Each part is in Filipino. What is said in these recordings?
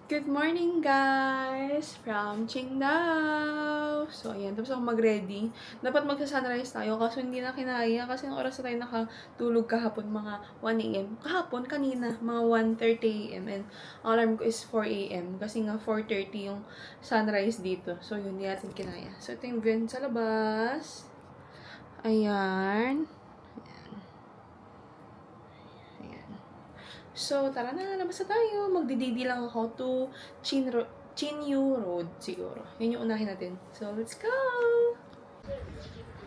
Good morning, guys! From Qingdao! So, ayan. Tapos ako mag-ready. Dapat magsa-sunrise tayo kaso hindi na kinaya kasi ang oras na tayo nakatulog kahapon mga 1 a.m. Kahapon, kanina, mga 1:30 a.m. And alarm ko is 4 a.m. kasi nga 4:30 yung sunrise dito. So, yun, hindi natin kinaya. So, ito yung view sa labas. Ayan. So, tara na, labas na tayo. Magdididi lang ako to Chinyu Road, siguro. Yun yung unahin natin. So, let's go!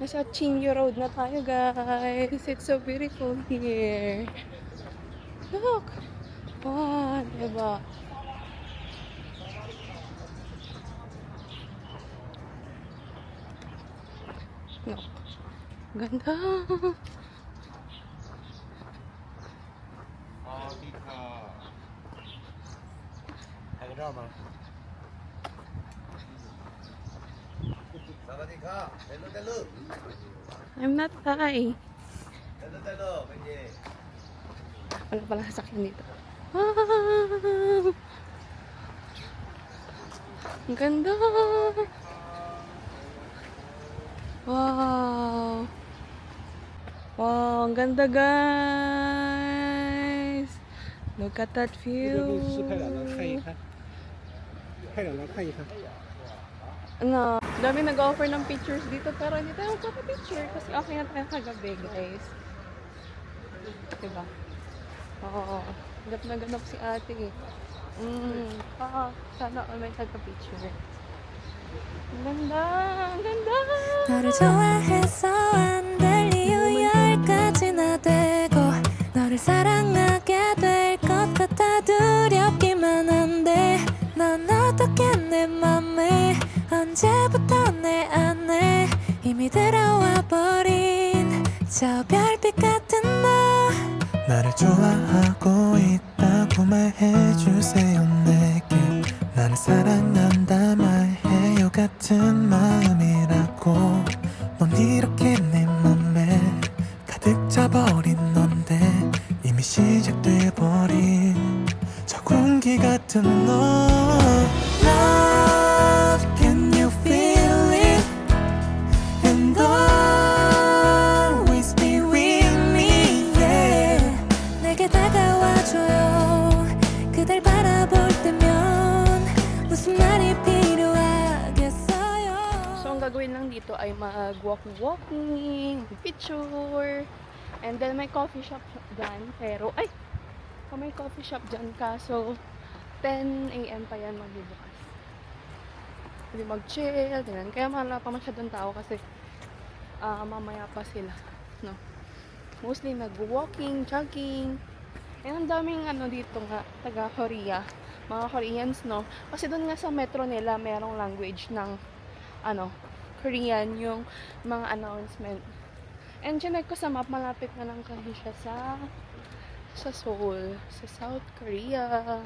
Nasa Chinyu Road na tayo, guys. It's so beautiful here. Look! Wow, diba? Look. Ganda! I'm not Thai. Wala pala sasakyan dito. Wow! Ang ganda! Wow! Wow! Ang ganda, guys! Look at that view! Ano, dami nag-offer ng pictures dito pero hindi tayo magpapapicture kasi okay na tayo kagabi, guys. Diba? Oo. Ganap na ganap si ate eh. Sana all may taga-picture. Ang ganda! Ang ganda! 너를 좋아해서 안 될 이유 10가지나 되고 너를 사랑하게 될 것 같아 두렵기만 한데 넌 어떻게 내 맘에 언제부터 내 안에 이미 들어와 버린 저 별빛 같은 너 나를 좋아하고 있다고 말해주세요 내게 나를 사랑한다 말해요 같은 마음이라고 넌 이렇게 내 맘에 가득 차버린 넌데 이미 시작돼버린 저 공기 같은 너 Love, can you feel it? And always be with me, yeah. 내게 다가와줘요 그댈 바라볼 때면 무슨 말이 필요하겠어요 So, ang gagawin lang dito ay mag-walking, picture, and then may coffee shop dyan. Pero, may coffee shop dyan kaso 10 a.m. pa yan magbubukas. Hindi mag-chill, ganyan. Kaya wala pa masyadong tao kasi mamaya pa sila. No? Mostly nag-walking, jogging. And ang daming dito nga, taga-Korea. Mga Koreans, no? Kasi doon nga sa metro nila, merong language ng Korean, yung mga announcement. And chinek ko sa map, malapit na lang kasi siya sa Seoul, sa South Korea.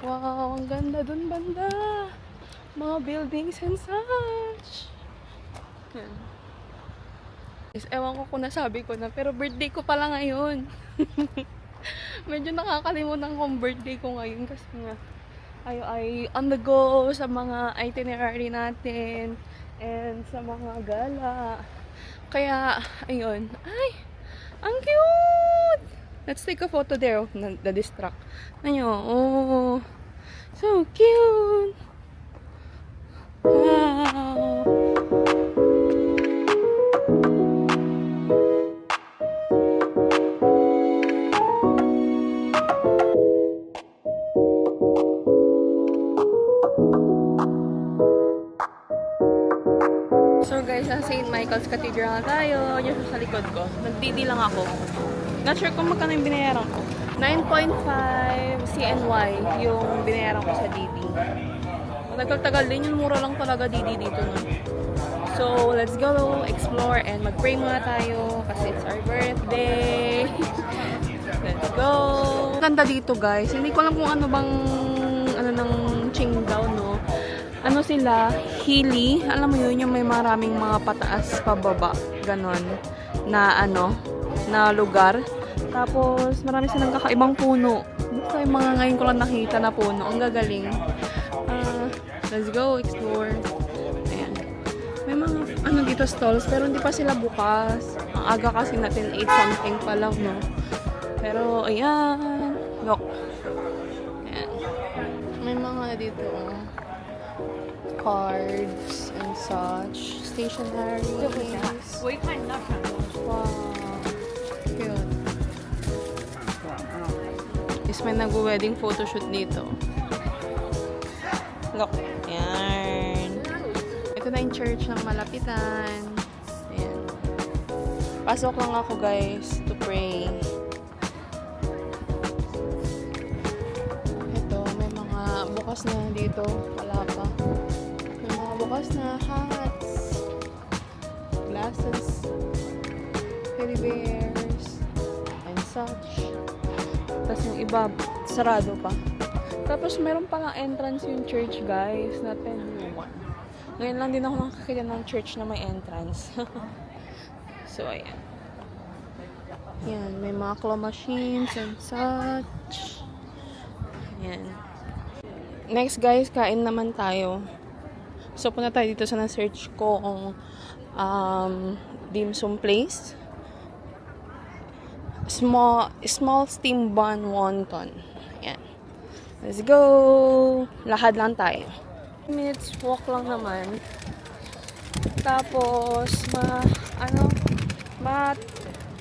Wow, ang ganda dun banda. Mga buildings and such. Yan. Yes, ewan ko kung nasabi ko na, pero birthday ko pala ngayon. Medyo nakakalimutan kong birthday ko ngayon kasi nga ay on the go sa mga itinerary natin and sa mga gala. Kaya, ayun. Ay, ang cute! Let's take a photo there. Oh, na-distract. Ano? Oh, so cute! Wow! So guys, sa St. Michael's Cathedral na tayo. Yung sa likod ko. Nagdidi lang ako. Not sure kung magkano yung binayaran ko. 9.5 CNY yung binayaran ko sa Didi. Matagal-tagal din yung mura lang talaga Didi dito nun. So, let's go explore and mag-pray muna tayo kasi it's our birthday. Let's go! Ganda dito guys. Hindi ko alam kung ano bang ng Qingdao, no? Ano sila? Hilly. Alam mo yun, yung may maraming mga pataas pababa. Ganon. Na na lugar. Tapos, marami silang kakaibang puno. Basta yung mga ngayon ko lang nakita na puno. Ang gagaling. Let's go, explore. Ayan. May mga ano dito stalls, pero hindi pa sila bukas. Ang aga kasi natin 8 something pa lang, no? Pero, ayan. Look. Ayan. May mga dito, cards and such. Stationery. Wow. Cute. Is may nag-wedding photoshoot dito. Look. Ayan. Ito na yung church ng malapitan. Ayan. Pasok lang ako, guys, to pray. Ito, may mga bukas na dito. Wala pa. May mga bukas na hats. Glasses. Teddy bears. And such. Tapos yung iba, sarado pa. Tapos meron pa nga entrance yung church, guys, na 10:01. Ngayon lang din ako nakakita ng church na may entrance. So, ayan. Yan, may mga claw machines and such. Ayan. Next, guys, kain naman tayo. So, punta tayo dito sa na-search kong dim sum place. Small steam bun wonton. Ayan. Let's go! Lahad lang tayo. Minutes walk lang naman. Tapos,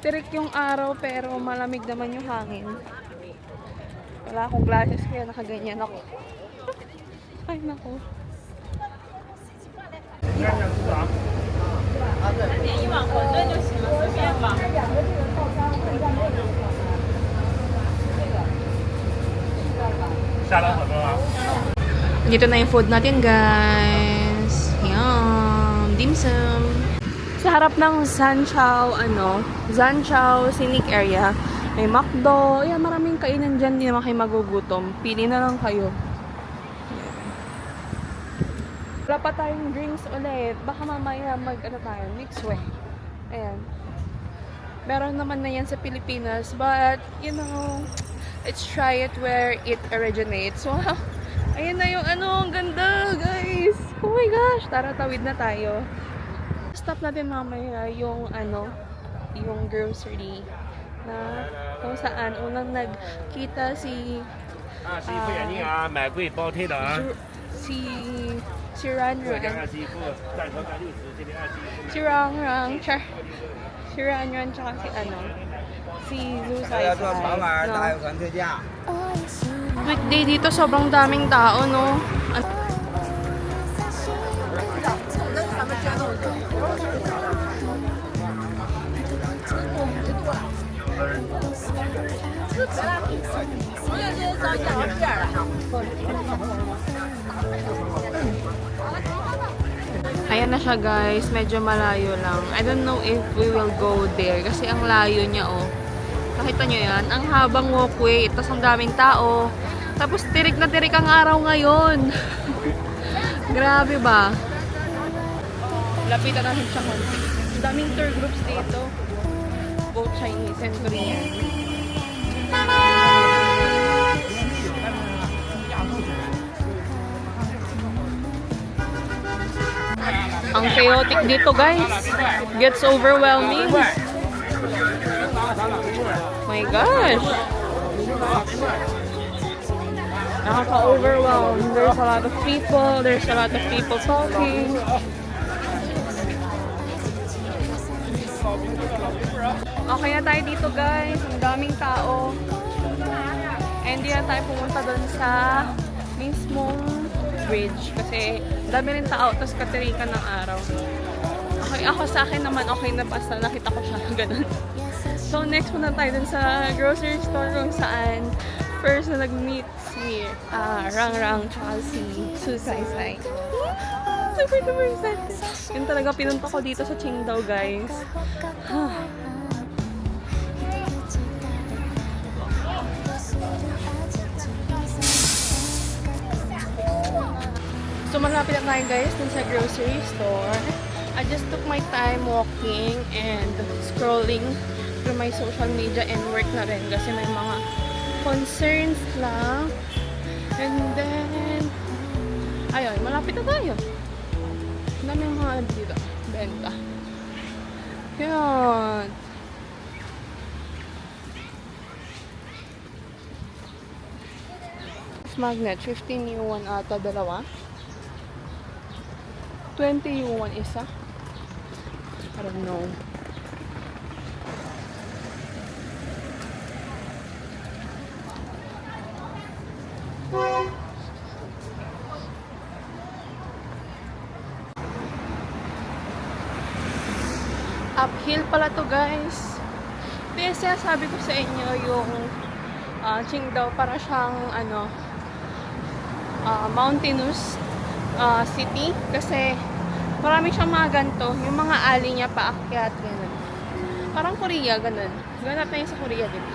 tirik yung araw pero malamig naman yung hangin. Wala akong glasses kaya nakaganyan ako. Ay, nako. Dito na yung food natin, guys. Yum! Dim sum. Sa harap ng Zanchao Scenic Area, may McDo. Ayan, maraming kainan dyan. Hindi naman kayo magugutom. Pili na lang kayo. Wala pa tayong drinks ulit. Baka mamaya mix-way. Ayan. Meron naman na yan sa Pilipinas. But, let's try it where it originates. So, ayan na yung ang ganda, guys. Oh my gosh. Tara, tawid na tayo. Stop natin mamaya yung yung grocery na kung saan unang nagkita si si Ranran. Si Ranran, si Ranran tsaka si Zusay. Weekday dito sobrang daming tao, no? Ayan na siya, guys. Medyo malayo lang. I don't know if we will go there. Kasi ang layo niya, oh. Nakita nyo yan? Ang habang walkway. Tapos ang daming tao. Tapos tirik na tirik ang araw ngayon. Grabe ba? Lapitan natin siya konti. Ang daming tour groups dito. Both Chinese and Korean. Ang chaotic dito, guys. It gets overwhelming. My gosh. Nakaka-overwhelm. There's a lot of people. There's a lot of people talking. Okay na tayo dito, guys. Ang daming tao. And hindi na tayo pumunta doon sa mismong bridge. Kasi dami rin tao. Tapos katirikan ng araw. Okay, ako sa akin naman okay na basta nakita ko siya. Ganun. So, next muna tayo dun sa grocery store kung saan first na nag-meet si Rangrang tsaka si Susaysay. Super duper excited. Yun talaga pinunta ko dito sa Qingdao, guys. So, malapit na tayo, guys, dun sa grocery store. I just took my time walking and scrolling through my social media and work na rin kasi may mga concerns lang. And then, ayun, malapit na tayo. Ang dami yung mga dito. Benta. Yan. Magnet, 15 yuan ata dalawa. 20 yuan isa. I don't know. Uphill pala to, guys. Kaya sabi ko sa inyo yung Qingdao para siyang mountainous city kasi marami siyang mga ganito, yung mga alley niya paakyat, ganun. Parang Korea, ganun. Ganun natin sa Korea, diba?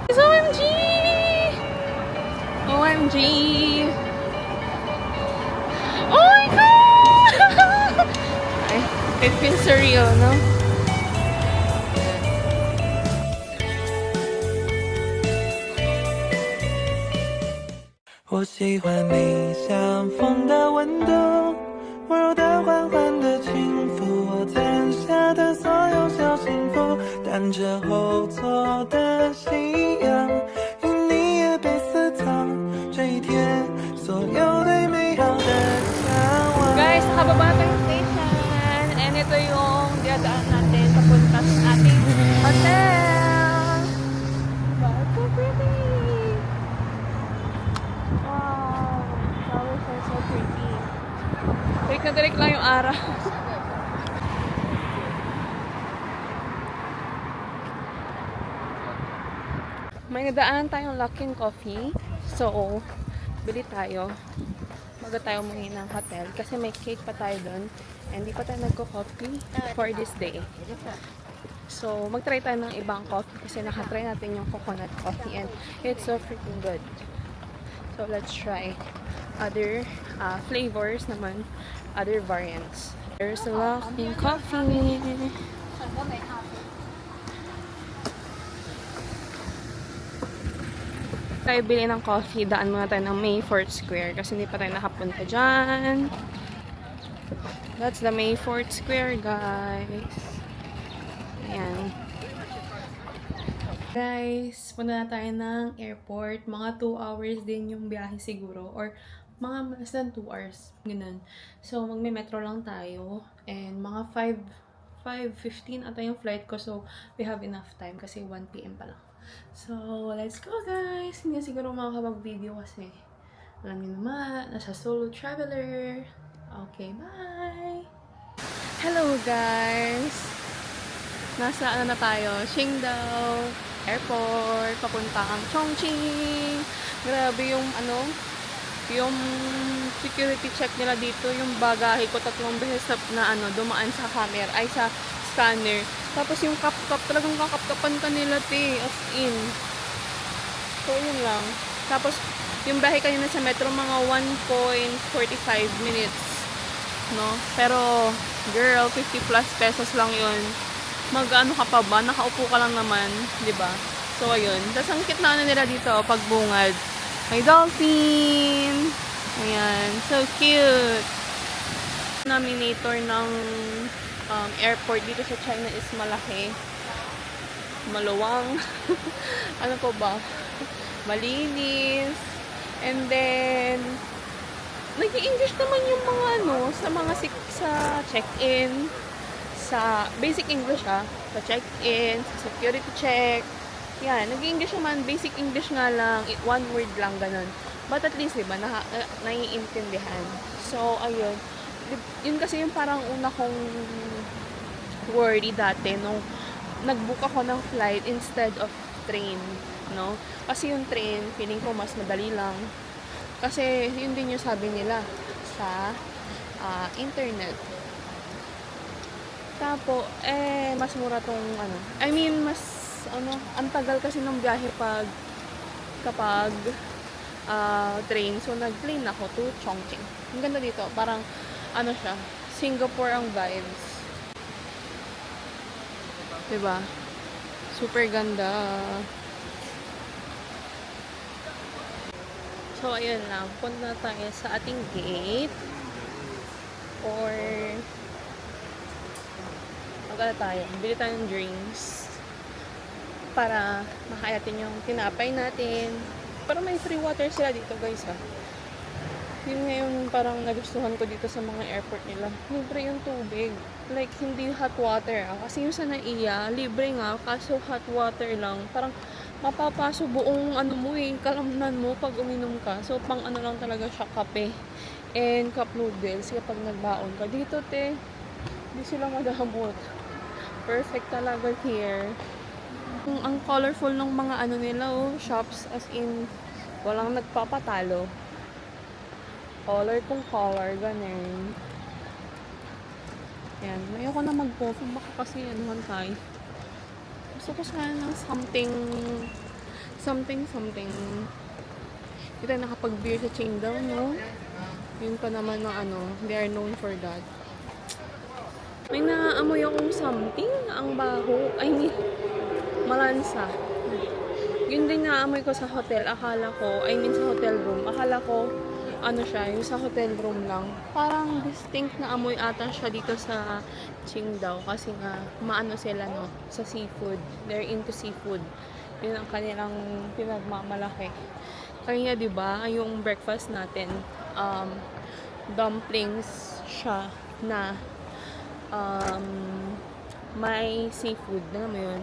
OMG! OMG! Oh my God! It feels surreal, no? 我喜欢你像风的温度，温柔的缓缓的轻抚我攒下的所有小幸福，但这后座的夕阳因你也被私藏，这一天所有对美好的向往。 Guys, nakababa tayong station and ito yung diadaan natin papunta sa ating hotel. Wow, so pretty! Wow, flowers are so pretty. Direk na direk lang yung araw. May nadaanan tayong Luckin Coffee. So, bili tayo. Bago tayo umuwi ng hotel. Kasi may cake pa tayo doon. And di pa tayo nagko-coffee for this day. So, mag-try tayo ng ibang coffee. Kasi nakatry natin yung coconut coffee. And it's so freaking good. So, let's try other flavors naman. Other variants. There's a Luckin Coffee. Tayo bili ng coffee, daan muna tayo ng Mayfort Square kasi hindi pa tayo nakapunta dyan. That's the Mayfort Square, guys. Ayan. Guys, punta na tayo ng airport. Mga 2 hours din yung biyahe siguro. Or mga less than 2 hours. Ganun. So, magme-metro lang tayo. And mga 5:15 ata yung flight ko. So, we have enough time kasi 1 PM pa lang. So, let's go, guys! Hindi siguro makakapag-video kasi alam niyo naman, nasa solo traveler. Okay, bye! Hello, guys! Nasa na tayo? Qingdao Airport, papuntang Chongqing. Grabe yung yung security check nila dito, yung bagahe ko 3 beses na dumaan sa camera, ay sa scanner. Tapos yung kap-kap, talagang kakap-kapan ka nila, te. As in. So, yun lang. Tapos, yung bahay kanina sa metro, mga 1.45 minutes. No? Pero, girl, 50 plus pesos lang yun. Mag-ano ka pa ba? Nakaupo ka lang naman. Diba? So, ayun. Tapos, ang cute na nila dito, pagbungad. May dolphin. Ayan. So, cute. Nominator ng airport dito sa China is malaki, maluwang, ano po ba, malinis, and then nag-i-English naman yung mga sa mga sa check-in, sa basic English sa check-in, sa security check, yan, nag-i-English naman, basic English nga lang, one word lang, ganun, but at least, diba, naiintindihan. So, ayun, yun kasi yung parang una kong worry dati nung nag-book ako ng flight instead of train, no? Kasi yung train, feeling ko mas madali lang. Kasi yun din yung sabi nila sa internet. Tapo, mas mura tong I mean, mas, ang tagal kasi ng biyahe kapag train. So, nag-plane ako to Chongqing. Ang ganda dito, parang siya, Singapore ang vibes. Diba? Super ganda. So, ayun lang. Punta na tayo sa ating gate. Or, magkala tayo. Bili tayo ng drinks. Para makayatin yung tinapay natin. Pero may free water sila dito, guys, ha. Yun ngayon parang nagustuhan ko dito sa mga airport nila. Libre yung tubig. Like, hindi hot water, ah. Kasi yung sa NAIA, libre nga. Kaso hot water lang. Parang mapapaso buong ano mo eh, kalamnan mo pag uminom ka. So, pang ano lang talaga siya, kape. And cup noodles kapag nagbaon ka. Dito, te, hindi sila madamot. Perfect talaga here. Ang colorful ng mga ano nila, oh, shops, as in, walang nagpapatalo. Color kung color, ganun. Yan. Ayoko na mag-coffee. Baka kasi anuhan tayo. Gusto ko sana ng something. Hindi tayo nakapag-beer sa Qingdao, no? Yun pa naman ng ano. They are known for that. May naaamoy akong something. Ang baho. I mean, malansa. Yun din naamoy ko sa hotel. Akala ko, sa hotel room. Akala ko, ano siya, yung sa hotel room lang. Parang distinct na amoy ata siya dito sa Qingdao kasi nga maano sila, no, sa seafood. They're into seafood. Yun ang kanilang pinagmamalaki. Kaya 'di ba, yung breakfast natin, dumplings siya na may seafood. Alam mo yun?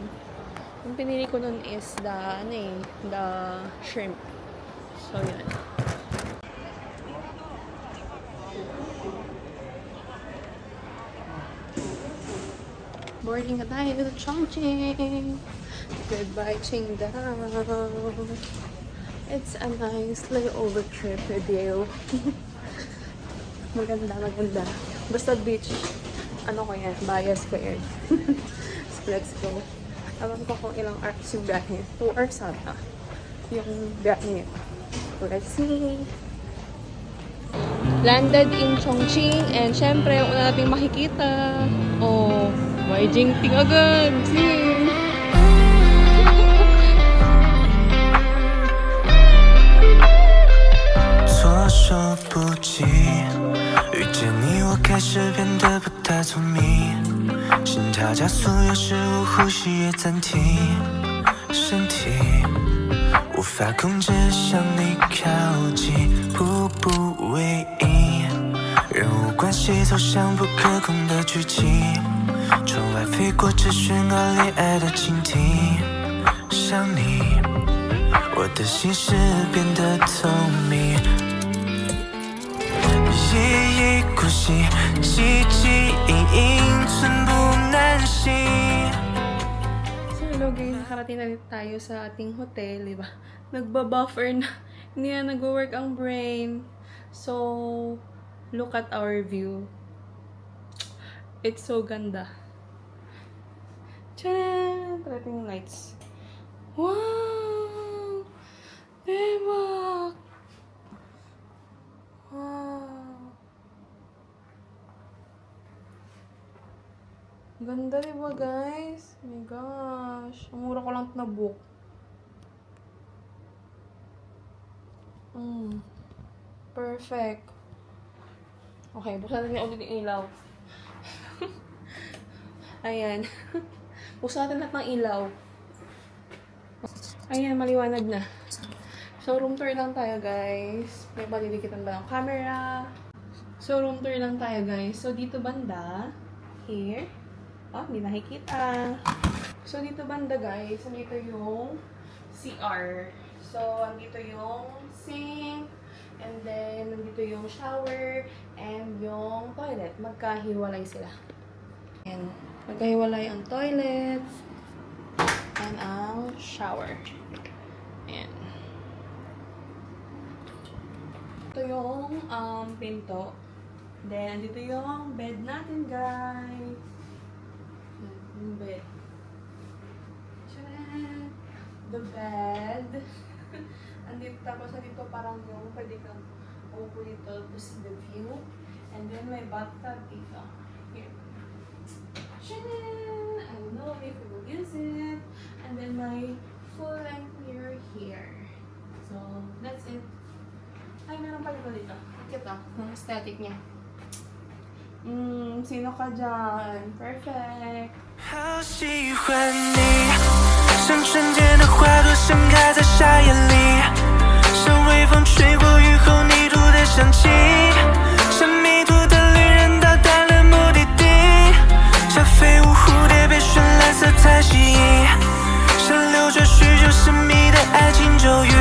Yung pinili ko nun is the shrimp. So, yun. Boarding na tayo to Chongqing. Goodbye, Qingdao. It's a nice layover trip video. Maganda. Basta beach. Ano ko yan? Bias ko yan. So, let's go. Alam ko kung ilang hours yung biyahe. 2 hours ata. Yung biyahe. Let's see. Landed in Chongqing. And syempre, una natin makikita. Oh, may Jingting agad. See? 措手不及，遇见你我开始变得不太聪明，心跳加速，有时无呼吸也暂停，身体无法控制向你靠近，步步为营，人物关系走向不可控的剧情，窗外飞过这喧闹恋爱的蜻蜓，想你，我的心事变得透明。一意孤行，汲汲营营，寸步难行。 So, hello guys, nakarating na rin tayo sa ating hotel, diba? Nagbabuffer na. Hindi na nag-work ang brain. So, look at our view. It's so ganda. Tcharam! Parating lights. Wow! Diba? Wow! Ganda, diba guys? Oh my gosh. Ang mura ko lang na-book. Perfect. Okay, buksan natin ulit yung ilaw. Ayan. Buksan natin lahat ng ilaw. Ayan, maliwanag na. So, room tour lang tayo, guys. May palidikitan ba ng camera? So, room tour lang tayo, guys. So, dito banda. Here. Oh, hindi nakikita. So, dito banda, guys. Andito yung CR. So, andito yung sink. And then, nandito yung shower. And yung toilet. Magkahiwalay sila. And, magkahiwalay ang toilet. And ang shower. Ayan. Ito yung pinto. Then, andito yung bed natin, guys. Yung bed. Tcharan! The bed. Andito, tapos andito parang yung pwede kang upo dito to see the view. And then, may bathtub dito. Here. Tcharan! I don't know if we will use it. And then, my full-length mirror here. So, that's it. aesthetic niya. Sino ka dyan? Perfect. 好喜欢你，像春天的花朵盛开在沙眼里，像微风吹过雨后泥土的香气，像迷途的旅人到达了目的地，像飞舞蝴蝶被绚烂色彩吸引，像留着许久神秘的爱情咒语，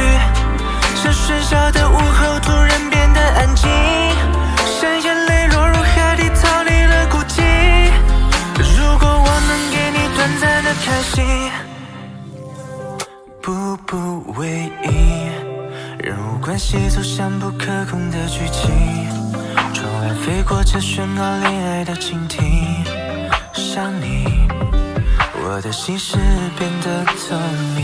像喧嚣的午后突然变得安静，像眼泪落入海底逃离了孤寂。如果我能给你短暂的开心，步步为营，人物关系走向不可控的剧情，窗外飞过这喧闹恋爱的蜻蜓，想你，我的心事变得透明。